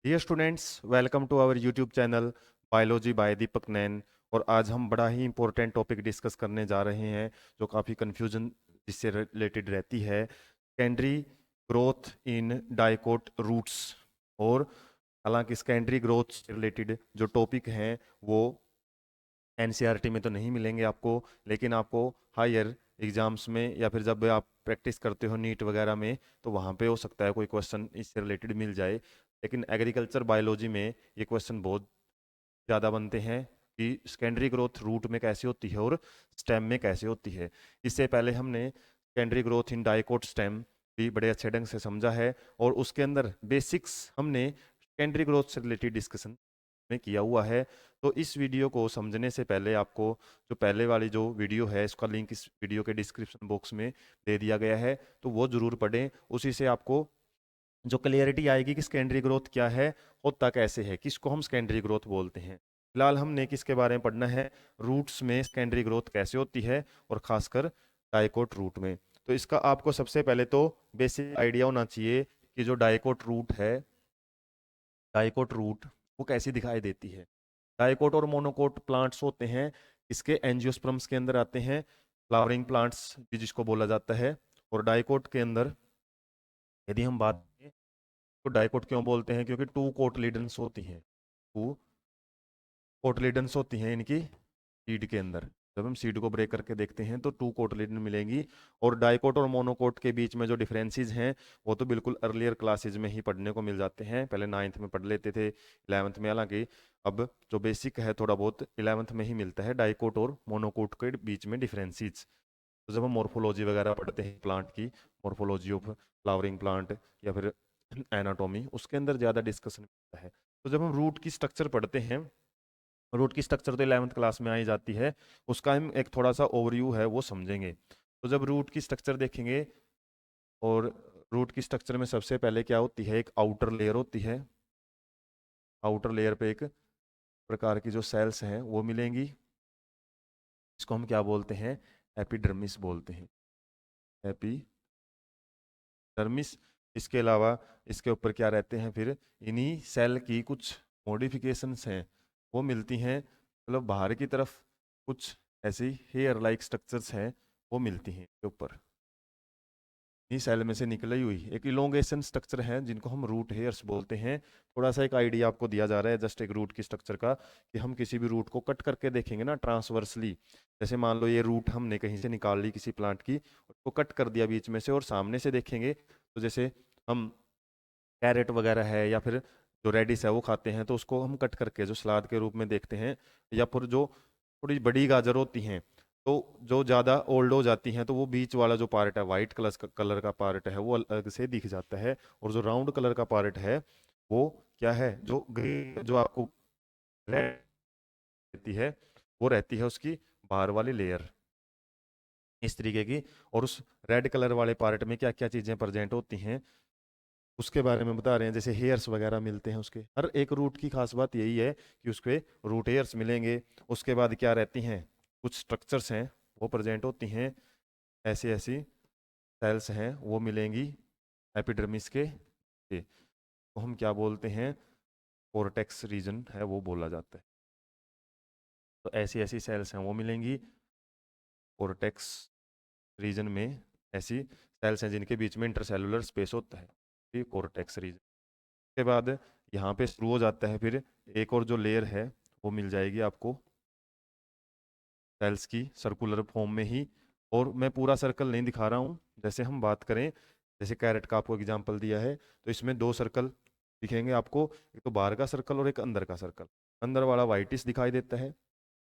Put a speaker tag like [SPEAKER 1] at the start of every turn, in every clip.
[SPEAKER 1] Dear students, welcome to our YouTube channel biology by Deepak Nain. और आज हम बड़ा ही इंपॉर्टेंट टॉपिक डिस्कस करने जा रहे हैं जो काफ़ी कंफ्यूजन जिससे रिलेटेड रहती है, secondary growth in dicot roots. और हालांकि सेकेंडरी ग्रोथ से रिलेटेड जो टॉपिक हैं वो एनसीईआरटी में तो नहीं मिलेंगे आपको, लेकिन आपको हायर एग्जाम्स में या फिर जब आप प्रैक्टिस करते हो नीट वगैरह में तो वहाँ पे हो सकता है कोई क्वेश्चन इससे रिलेटेड मिल जाए। लेकिन एग्रीकल्चर बायोलॉजी में ये क्वेश्चन बहुत ज़्यादा बनते हैं कि सेकेंडरी ग्रोथ रूट में कैसे होती है और स्टेम में कैसे होती है। इससे पहले हमने secondary growth in dicot stem भी बड़े अच्छे ढंग से समझा है, और उसके अंदर बेसिक्स हमने सेकेंडरी ग्रोथ से रिलेटेड डिस्कशन में किया हुआ है। तो इस वीडियो को समझने से पहले आपको जो पहले वाली जो वीडियो है इसका लिंक इस वीडियो के डिस्क्रिप्शन बॉक्स में दे दिया गया है, तो वो ज़रूर पढ़ें। उसी से आपको जो क्लियरिटी आएगी कि सेकेंडरी ग्रोथ क्या है, होता कैसे है, किसको हम सेकेंडरी ग्रोथ बोलते हैं। फिलहाल हमने किसके बारे में पढ़ना है, रूट्स में सेकेंडरी ग्रोथ कैसे होती है, और खासकर डाइकोट रूट में। तो इसका आपको सबसे पहले तो बेसिक आइडिया होना चाहिए कि जो डाइकोट रूट है, डाइकोट रूट वो कैसी दिखाई देती है। डाइकोट और मोनोकोट प्लांट्स होते हैं, इसके एंजियोस्पर्म्स के अंदर आते हैं, फ्लावरिंग प्लांट्स भी जिसको बोला जाता है। और डाइकोट के अंदर यदि हम बात करें तो डाइकोट क्यों बोलते हैं, क्योंकि टू कोटलीडन्स होती हैं, टू कोटलीडन्स होती हैं इनकी सीड के अंदर। जब हम सीड को ब्रेक करके देखते हैं तो टू कोटलीडन मिलेंगी। और डाइकोट और मोनोकोट के बीच में जो डिफरेंसेस हैं वो तो बिल्कुल अर्लियर क्लासेज में ही पढ़ने को मिल जाते हैं, पहले नाइन्थ में पढ़ लेते थे, इलेवंथ में। हालांकि अब जो बेसिक है थोड़ा बहुत इलेवंथ में ही मिलता है, डाइकोट और मोनोकोट के बीच में डिफरेंसेस। तो जब हम मोर्फोलॉजी वगैरह पढ़ते हैं प्लांट की, मोर्फोलॉजी ऑफ फ्लावरिंग प्लांट या फिर एनाटॉमी, उसके अंदर ज़्यादा डिस्कशन होता है। तो जब हम रूट की स्ट्रक्चर पढ़ते हैं, रूट की स्ट्रक्चर तो 11th क्लास में आई जाती है, उसका हम एक थोड़ा सा ओवरव्यू है वो समझेंगे। तो जब रूट की स्ट्रक्चर देखेंगे, और रूट की स्ट्रक्चर में सबसे पहले क्या होती है, एक आउटर लेयर होती है। आउटर लेयर पे एक प्रकार की जो सेल्स हैं वो मिलेंगी, इसको हम क्या बोलते हैं, एपिडर्मिस बोलते हैं, एपिडर्मिस। इसके अलावा इसके ऊपर क्या रहते हैं, फिर इन्हीं सेल की कुछ मॉडिफिकेशंस हैं वो मिलती हैं, मतलब बाहर की तरफ कुछ ऐसी हेयर लाइक स्ट्रक्चर्स हैं वो मिलती हैं इसके ऊपर। इस सेल में से निकली हुई एक इलोंगेशन स्ट्रक्चर है जिनको हम रूट हेयर्स बोलते हैं। थोड़ा सा एक आइडिया आपको दिया जा रहा है जस्ट एक रूट की स्ट्रक्चर का, कि हम किसी भी रूट को कट करके देखेंगे ना ट्रांसवर्सली। जैसे मान लो ये रूट हमने कहीं से निकाल ली किसी प्लांट की, उसको कट कर दिया बीच में से, और सामने से देखेंगे तो जैसे हम कैरेट वगैरह है या फिर जो रेडिस है वो खाते हैं, तो उसको हम कट करके जो सलाद के रूप में देखते हैं। या फिर जो थोड़ी बड़ी गाजर होती हैं, तो जो ज़्यादा ओल्ड हो जाती हैं तो वो बीच वाला जो पार्ट है, वाइट कलर का पार्ट है, वो अलग से दिख जाता है। और जो राउंड कलर का पार्ट है वो क्या है, जो ग्रीन जो आपको रेड रहती है, वो रहती है उसकी बाहर वाली लेयर, इस तरीके की। और उस रेड कलर वाले पार्ट में क्या क्या चीज़ें प्रेजेंट होती हैं उसके बारे में बता रहे हैं। जैसे हेयर्स वगैरह मिलते हैं, उसके हर एक रूट की खास बात यही है कि उसके रूट हेयर्स मिलेंगे। उसके बाद क्या रहती हैं, कुछ स्ट्रक्चर्स हैं वो प्रेजेंट होती हैं, ऐसी ऐसी सेल्स हैं वो मिलेंगी एपिडर्मिस के। तो हम क्या बोलते हैं, कोर्टेक्स रीजन है वो बोला जाता है। तो ऐसी ऐसी सेल्स हैं वो मिलेंगी कोर्टेक्स रीजन में, ऐसी सेल्स हैं जिनके बीच में इंटरसेलुलर स्पेस होता है, ये कोर्टेक्स रीजन। के बाद यहाँ पे शुरू हो जाता है फिर एक और जो लेयर है वो मिल जाएगी आपको सेल्स की सर्कुलर फॉर्म में ही। और मैं पूरा सर्कल नहीं दिखा रहा हूँ, जैसे हम बात करें, जैसे कैरेट का आपको एग्जांपल दिया है, तो इसमें दो सर्कल दिखेंगे आपको, एक तो बाहर का सर्कल और एक अंदर का सर्कल। अंदर वाला वाइटिस दिखाई देता है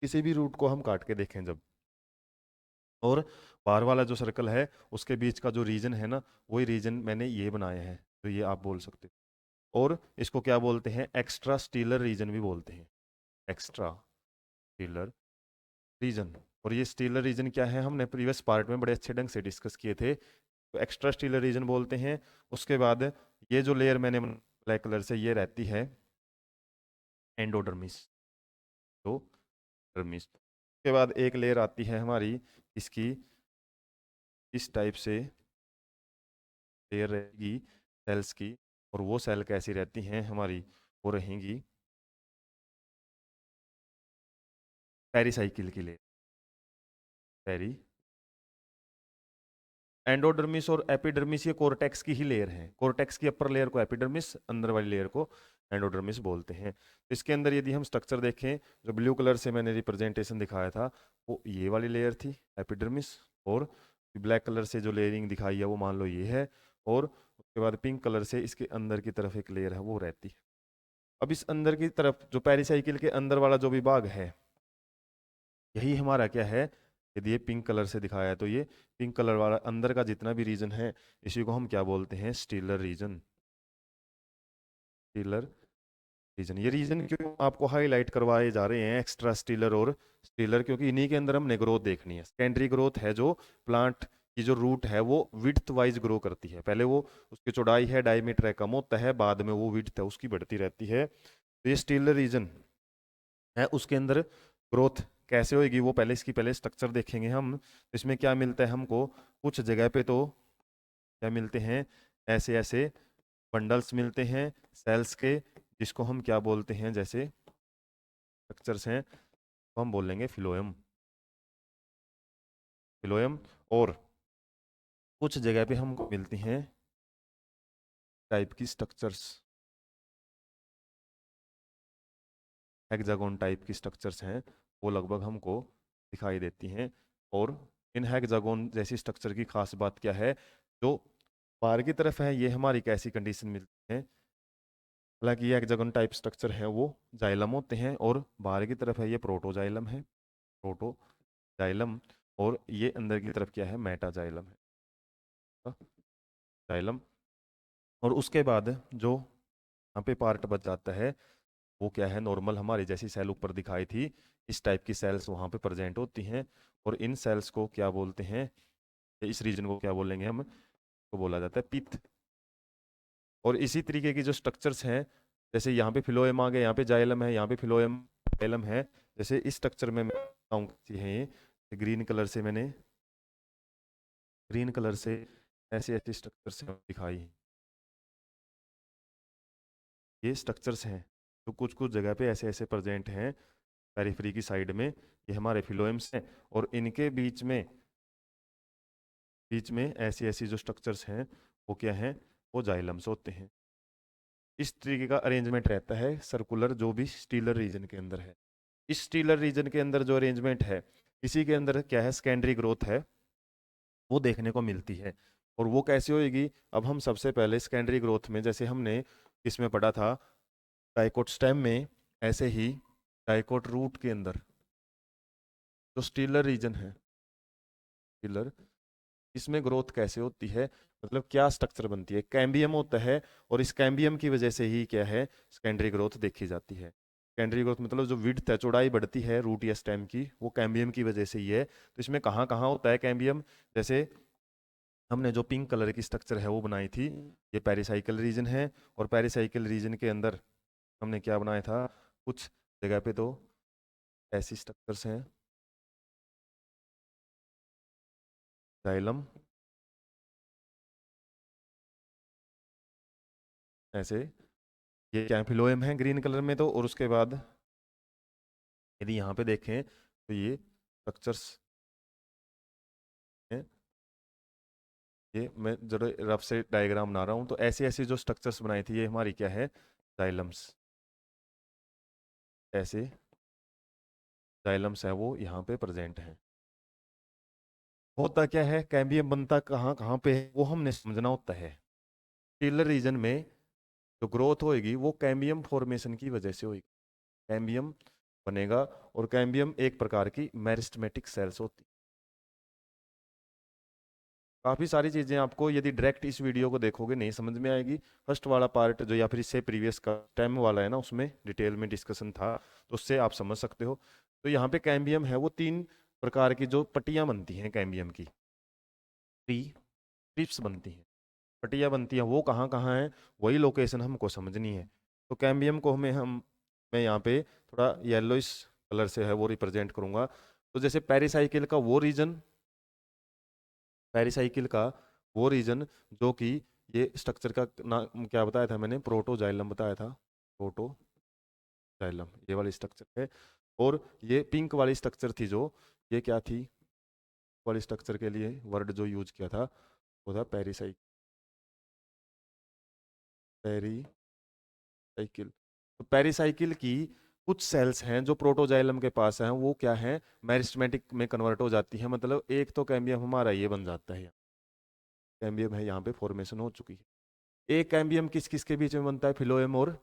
[SPEAKER 1] किसी भी रूट को हम काट के देखें जब, और बाहर वाला जो सर्कल है उसके बीच का जो रीजन है ना, वही रीजन मैंने ये बनाया है, तो ये आप बोल सकते हो। और इसको क्या बोलते हैं, एक्स्ट्रा स्टीलर रीजन भी बोलते हैं, एक्स्ट्रा स्टीलर रीजन। और ये स्टीलर रीजन क्या है, हमने प्रीवियस पार्ट में बड़े अच्छे ढंग से डिस्कस किए थे, तो एक्स्ट्रा स्टीलर रीजन बोलते हैं। उसके बाद ये जो लेयर मैंने ब्लैक कलर से ये रहती है एंडोडर्मिस, तो डर्मिस। उसके बाद एक लेयर आती है हमारी इसकी, इस टाइप से लेयर रहेगी सेल्स की, और वो सेल कैसी रहती हैं हमारी, वो रहेंगी पेरिसाइकिल की लेयर। पेरी एंडोडर्मिस और एपिडर्मिस ये कोर्टेक्स की ही लेयर है। कोर्टेक्स की अपर लेयर को एपिडर्मिस, अंदर वाली लेयर को एंडोडर्मिस बोलते हैं। तो इसके अंदर यदि हम स्ट्रक्चर देखें, जो ब्लू कलर से मैंने रिप्रेजेंटेशन दिखाया था, वो ये वाली लेयर थी एपिडर्मिस, और ब्लैक कलर से जो लेयरिंग दिखाई है वो मान लो ये है, और उसके बाद पिंक कलर से इसके अंदर की तरफ एक लेयर है वो रहती है। अब इस अंदर की तरफ जो पेरिसाइकिल के अंदर वाला जो विभाग है, यही हमारा क्या है, यदि ये पिंक कलर से दिखाया है तो ये पिंक कलर वाला अंदर का जितना भी रीजन है, इसी को हम क्या बोलते हैं, स्टीलर रीजन। स्टीलर रीजन, ये रीजन क्यों आपको हाईलाइट करवाए जा रहे हैं, एक्स्ट्रा स्टीलर और स्टीलर, क्योंकि इन्हीं के अंदर हमने ग्रोथ देखनी है। सेकेंडरी ग्रोथ है जो प्लांट की जो रूट है वो विड्थ वाइज ग्रो करती है। पहले वो उसकी चौड़ाई है, डायमीटर है, कम होता है, बाद में वो विड्थ है उसकी बढ़ती रहती है। तो ये स्टीलर रीजन है, उसके अंदर ग्रोथ कैसे होगी वो पहले, इसकी पहले स्ट्रक्चर देखेंगे हम। इसमें क्या मिलता है हमको, कुछ जगह पे तो क्या मिलते हैं, ऐसे ऐसे बंडल्स मिलते हैं सेल्स के, जिसको हम क्या बोलते हैं, जैसे स्ट्रक्चर्स हैं तो हम बोलेंगे फिलोएम। फिलोएम, और कुछ जगह पे हमको मिलती हैं टाइप की स्ट्रक्चर्स, हेक्सागोन टाइप की स्ट्रक्चर्स हैं, वो लगभग हमको दिखाई देती हैं। और इन हेक्सागोन जैसी स्ट्रक्चर की खास बात क्या है, जो बाहर की तरफ है ये हमारी कैसी कंडीशन मिलती है, हालांकि ये हेक्सागोन टाइप स्ट्रक्चर है वो जाइलम होते हैं, और बाहर की तरफ है ये प्रोटोजाइलम है, प्रोटोजाइलम, और ये अंदर की तरफ क्या है, मेटाजाइलम है, जाइलम। और उसके बाद जो यहाँ पे पार्ट बच जाता है वो क्या है, नॉर्मल हमारी जैसी सेल ऊपर दिखाई थी, इस टाइप की सेल्स वहाँ पे प्रेजेंट होती हैं। और इन सेल्स को क्या बोलते हैं, इस रीजन को क्या बोलेंगे हम, को बोला जाता है पिथ। और इसी तरीके की जो स्ट्रक्चर्स हैं, जैसे यहाँ पे फिलोएम आ गए, यहाँ पे जाइलम है, यहाँ पे फिलोएम जाइलम है, जैसे इस स्ट्रक्चर में मैं है ये ग्रीन कलर से मैंने, ग्रीन कलर से ऐसे ऐसे स्ट्रक्चर्स दिखाई, ये स्ट्रक्चर्स हैं तो कुछ कुछ जगह पे ऐसे ऐसे प्रेजेंट हैं पेरिफेरी की साइड में, ये हमारे फिलोएम्स हैं। और इनके बीच में ऐसी ऐसी जो स्ट्रक्चर्स हैं वो क्या हैं, वो जाइलम्स होते हैं। इस तरीके का अरेंजमेंट रहता है सर्कुलर, जो भी स्टीलर रीजन के अंदर है। इस स्टीलर रीजन के अंदर जो अरेंजमेंट है, इसी के अंदर क्या है, सेकेंडरी ग्रोथ है वो देखने को मिलती है। और वो कैसे होएगी, अब हम सबसे पहले सेकेंडरी ग्रोथ में, जैसे हमने किसमें पढ़ा था, डाइकोट स्टेम में, ऐसे ही डाइकोट रूट के अंदर जो स्टीलर रीजन है, स्टीलर, इसमें ग्रोथ कैसे होती है, मतलब क्या स्ट्रक्चर बनती है, कैम्बियम होता है, और इस कैम्बियम की वजह से ही क्या है, सेकेंडरी ग्रोथ देखी जाती है। सेकेंडरी ग्रोथ मतलब जो विड्थ है, चौड़ाई बढ़ती है रूट या स्टेम की, वो कैम्बियम की वजह से ही है। तो इसमें कहाँ कहाँ होता है कैम्बियम, जैसे हमने जो पिंक कलर की स्ट्रक्चर है वो बनाई थी, ये पेरिसाइकिल रीजन है। और पेरिसाइकिल रीजन के अंदर हमने क्या बनाया था, कुछ जगह पे तो ऐसी स्ट्रक्चर्स हैं, जाइलम ऐसे, ये क्या फिलोएम है ग्रीन कलर में तो, और उसके बाद यदि यहाँ पे देखें तो ये स्ट्रक्चर्स हैं, ये मैं जरा रफ से डायग्राम बना रहा हूँ, तो ऐसी ऐसी जो स्ट्रक्चर्स बनाई थी ये हमारी क्या है, जाइलम्स, ऐसे जाइलम्स है वो यहाँ पे प्रेजेंट है। होता क्या है, कैम्बियम बनता कहाँ कहाँ पे है वो हमने समझना होता है। टिलर रीजन में जो ग्रोथ होएगी वो कैम्बियम फॉर्मेशन की वजह से होगी, कैम्बियम बनेगा, और कैम्बियम एक प्रकार की मेरिस्टेमेटिक सेल्स होती। काफ़ी सारी चीज़ें आपको यदि डायरेक्ट इस वीडियो को देखोगे नहीं समझ में आएगी। फर्स्ट वाला पार्ट जो, या फिर इससे प्रीवियस का टाइम वाला है ना, उसमें डिटेल में डिस्कशन था, तो उससे आप समझ सकते हो। तो यहाँ पे कैम्बियम है, वो तीन प्रकार की जो पट्टियाँ बनती हैं कैम्बियम की, स्ट्रिप्स बनती हैं, पट्टियाँ बनती हैं, वो कहाँ कहाँ हैं, वही लोकेशन हमको समझनी है। तो कैम्बियम को मैं यहाँ पे थोड़ा येलोइश कलर से है वो रिप्रेजेंट करूँगा। तो जैसे पेरिसाइकिल का वो रीजन, पेरिसाइकिल का वो रीजन जो कि ये स्ट्रक्चर का नाम क्या बताया था मैंने, प्रोटोजाइलम बताया था, प्रोटोजाइलम ये वाली स्ट्रक्चर है। और ये पिंक वाली स्ट्रक्चर थी जो, ये क्या थी, वाली स्ट्रक्चर के लिए वर्ड जो यूज किया था वो था पेरीसाइकिल। तो पेरीसाइकिल की कुछ सेल्स हैं जो प्रोटोजाइलम के पास हैं, वो क्या है, मेरिस्टेमेटिक में कन्वर्ट हो जाती है। मतलब एक तो कैम्बियम हमारा ये बन जाता है, कैम्बियम है यहाँ पे फॉर्मेशन हो चुकी है। एक कैम्बियम किस किस के बीच में बनता है, फिलोएम और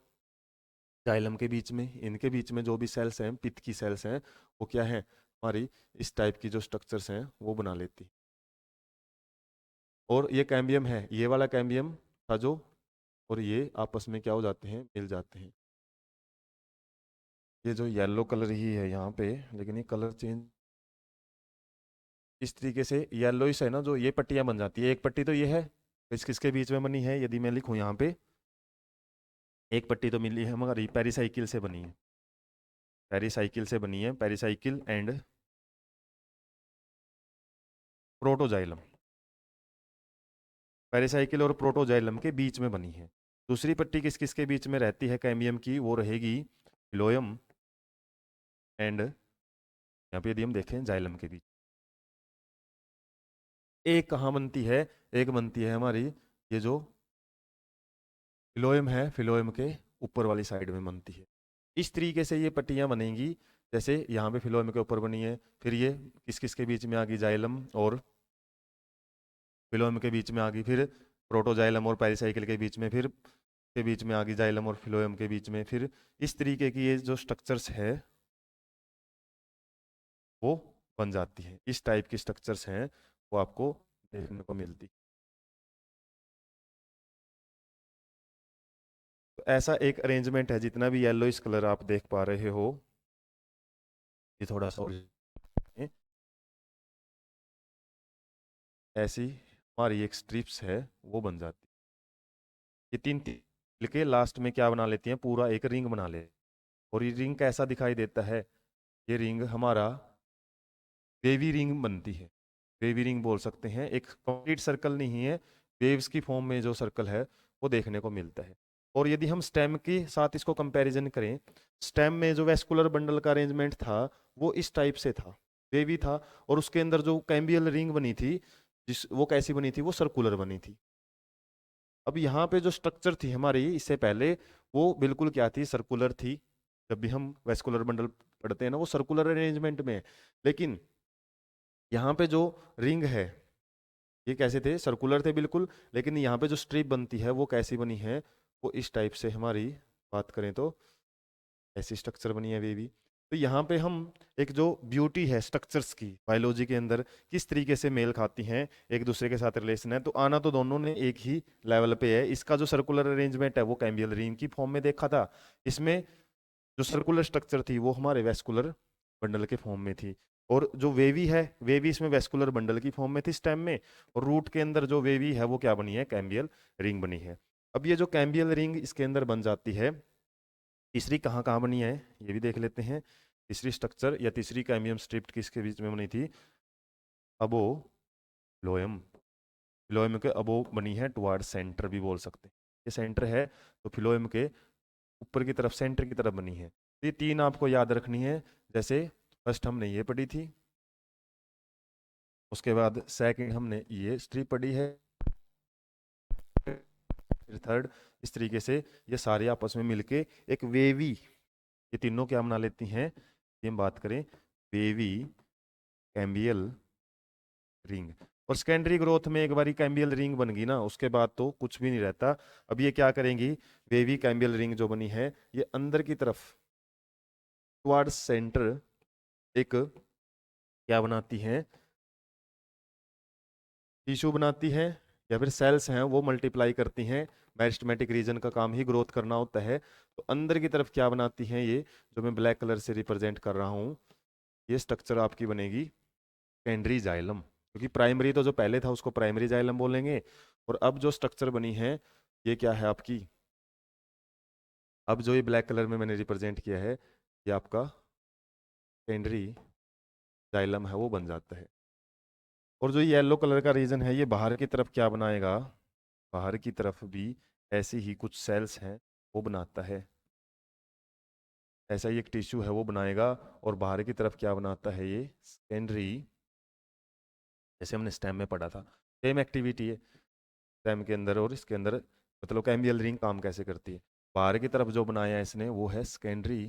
[SPEAKER 1] जाइलम के बीच में। इनके बीच में जो भी सेल्स हैं, पित्त की सेल्स हैं, वो क्या है, हमारी इस टाइप की जो स्ट्रक्चर्स हैं वो बना लेती। और ये कैम्बियम है, ये वाला कैम्बियम था जो, और ये आपस में क्या हो जाते हैं, मिल जाते हैं। ये जो येलो कलर ही है यहाँ पे, लेकिन ये कलर चेंज इस तरीके से येलोइश है ना, जो ये पट्टियां बन जाती है। एक पट्टी तो ये है, किस किसके बीच में बनी है, यदि मैं लिखूं यहाँ पे, एक पट्टी तो मिली है हमारी पेरिसाइकिल से बनी है, पेरिसाइकिल से बनी है, पेरिसाइकिल एंड प्रोटोजाइलम, पेरिसाइकिल और प्रोटोजाइलम के बीच में बनी है। दूसरी पट्टी किस किस के बीच में रहती है कैम्बियम की, वो रहेगी फिलोयम एंड, यहाँ पे यदि हम देखें जाइलम के बीच। एक कहाँ बनती है, एक बनती है हमारी ये जो फिलोएम है, फिलोएम के ऊपर वाली साइड में बनती है। इस तरीके से ये पट्टियां बनेंगी, जैसे यहाँ पे फिलोएम के ऊपर बनी है, फिर ये किस किस के बीच में आ गई, जाइलम और फिलोएम के बीच में आ गई, फिर प्रोटोजाइलम और पेरिसाइकिल के बीच में, फिर के बीच में आ गई जाइलम और फिलोएम के बीच में। फिर इस तरीके की ये जो स्ट्रक्चर्स है वो बन जाती है। इस टाइप की स्ट्रक्चर्स हैं वो आपको देखने को मिलती। तो ऐसा एक अरेंजमेंट है, जितना भी येलोइश कलर आप देख पा रहे हो, ये थोड़ा सा ऐसी हमारी एक स्ट्रिप्स है वो बन जाती है। ये तीन तिल के लास्ट में क्या बना लेती हैं, पूरा एक रिंग बना ले। और ये रिंग कैसा दिखाई देता है, ये रिंग हमारा वेवी रिंग बनती है, वेवी रिंग बोल सकते हैं। एक कंप्लीट सर्कल नहीं है, वेव्स की फॉर्म में जो सर्कल है वो देखने को मिलता है। और यदि हम स्टेम के साथ इसको कंपैरिजन करें, स्टेम में जो वेस्कुलर बंडल का अरेंजमेंट था वो इस टाइप से था, वेवी था। और उसके अंदर जो कैम्बियल रिंग बनी थी, जिस वो कैसी बनी थी, वो सर्कुलर बनी थी। अब यहाँ पे जो स्ट्रक्चर थी हमारी इससे पहले, वो बिल्कुल क्या थी, सर्कुलर थी। जब भी हम वेस्कुलर बंडल पढ़ते हैं ना, वो सर्कुलर अरेंजमेंट में है। लेकिन यहाँ पे जो रिंग है, ये कैसे थे, सर्कुलर थे बिल्कुल। लेकिन यहाँ पे जो स्ट्रिप बनती है वो कैसी बनी है, वो इस टाइप से, हमारी बात करें तो ऐसी स्ट्रक्चर बनी है वेवी। तो यहाँ पे हम एक जो ब्यूटी है स्ट्रक्चर्स की, बायोलॉजी के अंदर किस तरीके से मेल खाती हैं, एक दूसरे के साथ रिलेशन है, तो आना तो दोनों ने एक ही लेवल पे है। इसका जो सर्कुलर अरेंजमेंट है वो कैम्बियल रिंग की फॉर्म में देखा था, इसमें जो सर्कुलर स्ट्रक्चर थी वो हमारे वेस्कुलर बंडल के फॉर्म में थी। और जो वेवी है, वेवी इसमें वेस्कुलर बंडल की फॉर्म में थी स्टेम में। और रूट के अंदर जो वेवी है वो क्या बनी है, कैम्बियल रिंग बनी है। अब ये जो कैम्बियल रिंग इसके अंदर बन जाती है, तीसरी कहाँ कहाँ बनी है ये भी देख लेते हैं। तीसरी स्ट्रक्चर या तीसरी कैम्बियम स्ट्रिप किसके बीच में बनी थी, अबो लोयम, फिलोएम के अबो बनी है, टुवार्ड सेंटर भी बोल सकते हैं। ये सेंटर है, तो फिलोएम के ऊपर की तरफ, सेंटर की तरफ बनी है। तो ये तीन आपको याद रखनी है। जैसे फर्स्ट हमने ये पढ़ी थी, उसके बाद सेकंड हमने ये स्ट्रिप पढ़ी है, फिर थर्ड। इस तरीके से ये सारे आपस में मिलके एक वेवी, ये तीनों क्या बना लेती हैं, ये हम बात करें वेवी कैम्बियल रिंग। और सेकेंडरी ग्रोथ में एक बार कैम्बियल रिंग बन गई ना, उसके बाद तो कुछ भी नहीं रहता। अब ये क्या करेंगी, वेवी कैम्बियल रिंग जो बनी है, ये अंदर की तरफ टुवार्ड सेंटर एक क्या बनाती है, टिश्यू बनाती है, या फिर सेल्स हैं वो मल्टीप्लाई करती हैं। मेरिस्टेमेटिक रीजन का काम ही ग्रोथ करना होता है। तो अंदर की तरफ क्या बनाती हैं, ये जो मैं ब्लैक कलर से रिप्रेजेंट कर रहा हूँ, ये स्ट्रक्चर आपकी बनेगी सेकेंडरी जाइलम। क्योंकि प्राइमरी तो जो पहले था उसको प्राइमरी जाइलम बोलेंगे। और अब जो स्ट्रक्चर बनी है ये क्या है आपकी, अब जो ये ब्लैक कलर में मैंने रिप्रेजेंट किया है, ये आपका सेकेंडरी जाइलम है वो बन जाता है। और जो येलो कलर का रीजन है, ये बाहर की तरफ क्या बनाएगा, बाहर की तरफ भी ऐसे ही कुछ सेल्स हैं वो बनाता है। ऐसा ही एक टिश्यू है वो बनाएगा, और बाहर की तरफ क्या बनाता है ये सेकेंडरी, जैसे हमने स्टेम में पढ़ा था, सेम एक्टिविटी है स्टेम के अंदर और इसके अंदर, मतलब कैम्बियल रिंग काम कैसे करती है। बाहर की तरफ जो बनाया है इसने वो है सेकेंडरी,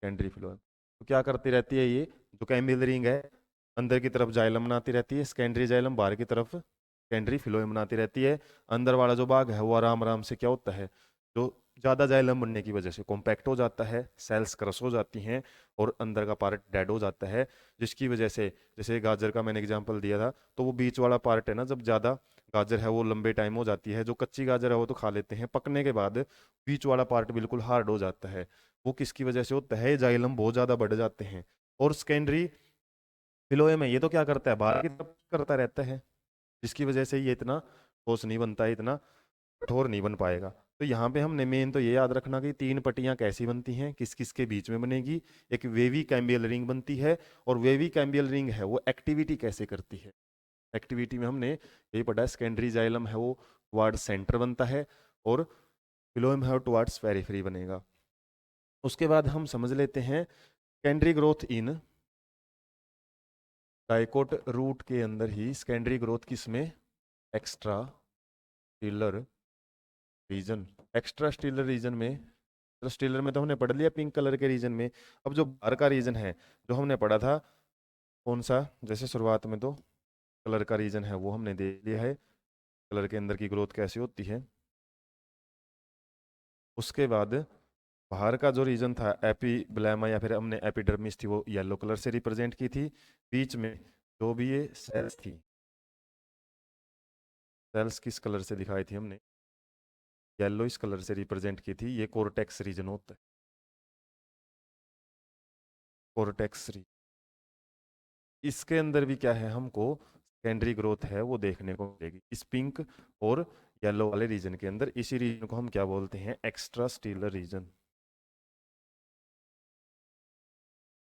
[SPEAKER 1] सेकेंडरी फ्लोएम। तो क्या करती रहती है ये जो कैम्बियल रिंग है, अंदर की तरफ जाइलम बनाती रहती है सेकेंडरी जाइलम, बाहर की तरफ सेकेंडरी फ्लोएम बनाती रहती है। अंदर वाला जो भाग है वो आराम आराम से क्या होता है, जो ज़्यादा जाइलम बनने की वजह से कॉम्पैक्ट हो जाता है, सेल्स क्रश हो जाती हैं और अंदर का पार्ट डेड हो जाता है, जिसकी वजह से, जैसे गाजर का मैंने एग्जांपल दिया था, तो वो बीच वाला पार्ट है ना, जब ज़्यादा गाजर है वो लंबे टाइम हो जाती है, जो कच्ची गाजर है वो तो खा लेते हैं, पकने के बाद बीच वाला पार्ट बिल्कुल हार्ड हो जाता है। वो किसकी वजह से होता है, जाइलम बहुत ज़्यादा बढ़ जाते हैं। और सेकेंडरी फिलोएम है ये तो क्या करता है, बाहर की तरफ करता रहता है, जिसकी वजह से ये इतना ठोस नहीं बनता है, इतना कठोर नहीं बन पाएगा। तो यहाँ पे हमने मेन तो ये याद रखना कि तीन पट्टियाँ कैसी बनती हैं, किस किस के बीच में बनेगी। एक वेवी कैम्बियल रिंग बनती है, और वेवी कैम्बियल रिंग है वो एक्टिविटी कैसे करती है। एक्टिविटी में हमने यही पढ़ा है, सेकेंडरी जाइलम है वो टुवार्ड सेंटर बनता है, और फिलोएम है वो टुवार्ड्स पेरिफेरी बनेगा। उसके बाद हम समझ लेते हैं secondary growth in dicot root के अंदर ही सेकेंडरी ग्रोथ किसमें, extra stelar region. Extra stelar region में, तो स्टीलर में तो हमने पढ़ लिया पिंक कलर के रीजन में। अब जो बाहर का रीजन है जो हमने पढ़ा था कौन सा, जैसे शुरुआत में तो कलर का रीजन है वो हमने देख लिया है, कलर के अंदर की ग्रोथ कैसे होती है। उसके बाद बाहर का जो रीजन था एपीब्लेमा या फिर हमने एपिडर्मिस थी वो येलो कलर से रिप्रेजेंट की थी। बीच में जो भी ये सेल्स थी, सेल्स किस कलर से दिखाई थी हमने, येलो इस कलर से रिप्रेजेंट की थी, ये कोर्टेक्स रीजन होता है, कोर्टेक्स रीजन। इसके अंदर भी क्या है, हमको सेकेंडरी ग्रोथ है वो देखने को मिलेगी इस पिंक और येलो वाले रीजन के अंदर। इसी रीजन को हम क्या बोलते हैं, एक्स्ट्रा स्टीलर रीजन।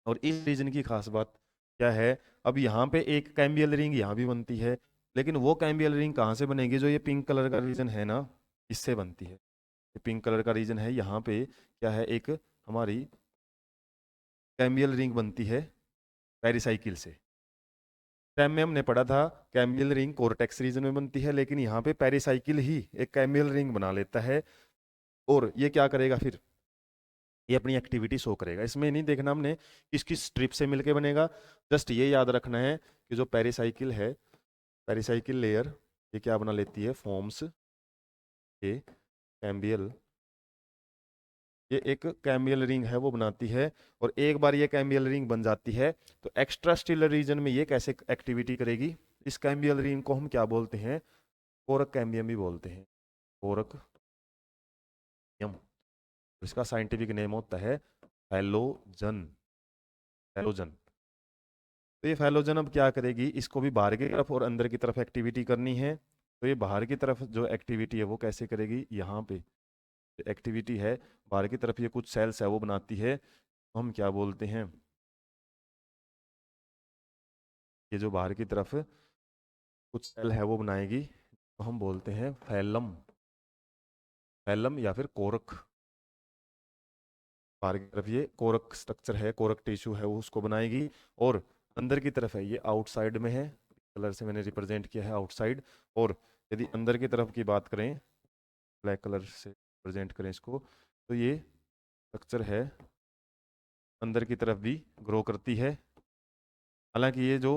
[SPEAKER 1] और इस रीजन की खास बात क्या है, अब यहाँ पे एक कैम्बियल रिंग यहाँ भी बनती है, लेकिन वो कैम्बियल रिंग कहाँ से बनेगी, जो ये पिंक कलर का रीजन है ना, इससे बनती है। ये पिंक कलर का रीजन है, यहाँ पे क्या है, एक हमारी कैम्बियल रिंग बनती है पेरिसाइकिल से। टैम में हमने पढ़ा था कैम्बियल रिंग कोर्टेक्स रीजन में बनती है, लेकिन यहाँ पे पेरिसाइकिल ही एक कैम्बियल रिंग बना लेता है, और ये क्या करेगा फिर, ये अपनी एक्टिविटी शो करेगा। इसमें नहीं देखना हमने किस किस स्ट्रिप से मिलके बनेगा, जस्ट ये याद रखना है कि जो पेरिसाइकिल है, पेरिसाइकिल लेयर ये क्या बना लेती है, फॉर्म्स ये कैम्बियल, ये एक कैम्बियल रिंग है वो बनाती है। और एक बार ये कैम्बियल रिंग बन जाती है तो एक्स्ट्रा स्टीलर रीजन में ये कैसे एक्टिविटी करेगी, इस कैम्बियल रिंग को हम क्या बोलते हैं, कोरक कैम्बियम भी बोलते हैं, कोरक यम। इसका साइंटिफिक नेम होता है फैलोजन, फैलोजन। तो ये फैलोजन अब क्या करेगी, इसको भी बाहर की तरफ और अंदर की तरफ एक्टिविटी करनी है। तो ये बाहर की तरफ जो एक्टिविटी है वो कैसे करेगी, यहाँ पे एक्टिविटी है बाहर की तरफ, ये कुछ सेल्स है वो बनाती है, तो हम क्या बोलते हैं, ये जो बाहर की तरफ कुछ सेल है वो बनाएगी, तो हम बोलते हैं फैलम, फैलम या फिर कोरक। बाहर की तरफ ये कोरक स्ट्रक्चर है, कोरक टिश्यू है वो उसको बनाएगी, और अंदर की तरफ है ये आउटसाइड में है, कलर से मैंने रिप्रेजेंट किया है आउटसाइड। और यदि अंदर की तरफ की बात करें, ब्लैक कलर से रिप्रेजेंट करें इसको, तो ये स्ट्रक्चर है अंदर की तरफ भी ग्रो करती है। हालांकि ये जो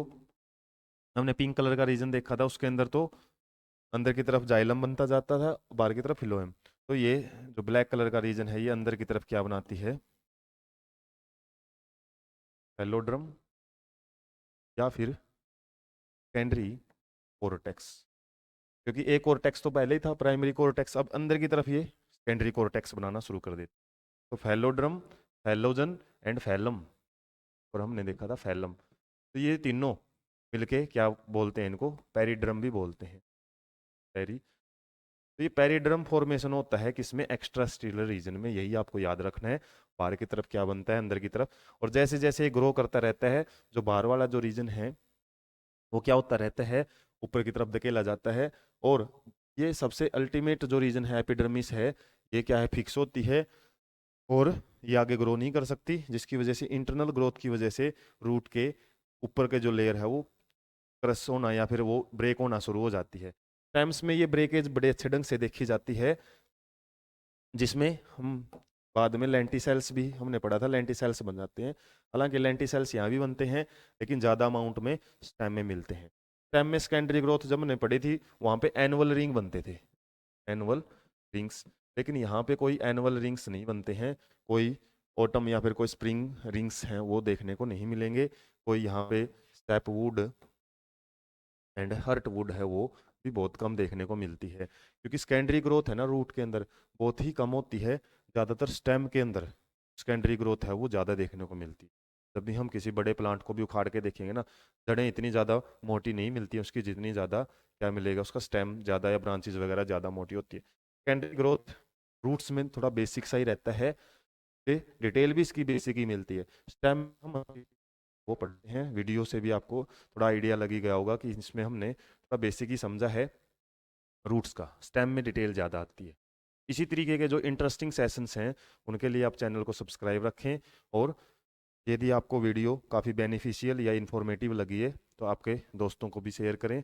[SPEAKER 1] हमने पिंक कलर का रीजन देखा था उसके अंदर तो अंदर की तरफ जाइलम बनता जाता था, बाहर की तरफ फिलोएम। तो ये जो ब्लैक कलर का रीजन है ये अंदर की तरफ क्या बनाती है, फेलोड्रम या फिर सेकेंडरी कोर्टेक्स। क्योंकि एक कोर्टेक्स तो पहले ही था प्राइमरी कोर्टेक्स, अब अंदर की तरफ ये सेकेंडरी कोर्टेक्स बनाना शुरू कर देते। तो फैलोड्रम, फैलोजन एंड फैलम, और हमने देखा था फैलम। तो ये तीनों मिलके क्या बोलते हैं, इनको पेरिड्रम भी बोलते हैं, पेरी। तो ये पेरिड्रम फॉर्मेशन होता है किसमें, एक्स्ट्रा स्टीलर रीजन में, यही आपको याद रखना है। बाहर की तरफ क्या बनता है, अंदर की तरफ। और जैसे जैसे ये ग्रो करता रहता है, जो बाहर वाला जो रीजन है वो क्या होता रहता है, ऊपर की तरफ धकेला जाता है। और ये सबसे अल्टीमेट जो रीजन है एपिडर्मिस है, ये क्या है, फिक्स होती है और ये आगे ग्रो नहीं कर सकती, जिसकी वजह से इंटरनल ग्रोथ की वजह से रूट के ऊपर के जो लेयर है वो क्रश होना या फिर वो ब्रेक होना शुरू हो जाती है। स्टेम्स में ये ब्रेकेज बड़े अच्छे ढंग से देखी जाती है, जिसमें हम बाद में लेंटिसेल्स भी हमने पढ़ा था, लेंटिसेल्स बन जाते हैं। हालांकि लेंटिसेल्स यहाँ भी बनते हैं लेकिन ज़्यादा अमाउंट में स्टेम में मिलते हैं। स्टेम में सेकेंडरी ग्रोथ जब हमने पढ़ी थी वहाँ पे एनुअल रिंग बनते थे, एनुअल रिंग्स। लेकिन यहाँ पे कोई एनुअल रिंग्स नहीं बनते हैं, कोई ऑटम या फिर कोई स्प्रिंग रिंग्स हैं वो देखने को नहीं मिलेंगे। कोई यहाँ पे sap wood and heart wood है वो भी बहुत कम देखने को मिलती है, क्योंकि सेकेंडरी ग्रोथ है ना रूट के अंदर बहुत ही कम होती है। ज़्यादातर स्टेम के अंदर सेकेंडरी ग्रोथ है वो ज़्यादा देखने को मिलती है। जब भी हम किसी बड़े प्लांट को भी उखाड़ के देखेंगे ना, जड़ें इतनी ज़्यादा मोटी नहीं मिलती है उसकी, जितनी ज़्यादा क्या मिलेगा, उसका स्टेम ज़्यादा या ब्रांचेज वगैरह ज़्यादा मोटी होती है। सेकेंडरी ग्रोथ रूट्स में थोड़ा बेसिक सा ही रहता है, डिटेल भी इसकी बेसिक ही मिलती है। स्टेम हम वो पढ़ते हैं, वीडियो से भी आपको थोड़ा आइडिया लग ही गया होगा कि इसमें हमने थोड़ा बेसिक ही समझा है रूट्स का, स्टेम में डिटेल ज़्यादा आती है। इसी तरीके के जो इंटरेस्टिंग सेशंस हैं उनके लिए आप चैनल को सब्सक्राइब रखें, और यदि आपको वीडियो काफ़ी बेनिफिशियल या इन्फॉर्मेटिव लगी है तो आपके दोस्तों को भी शेयर करें।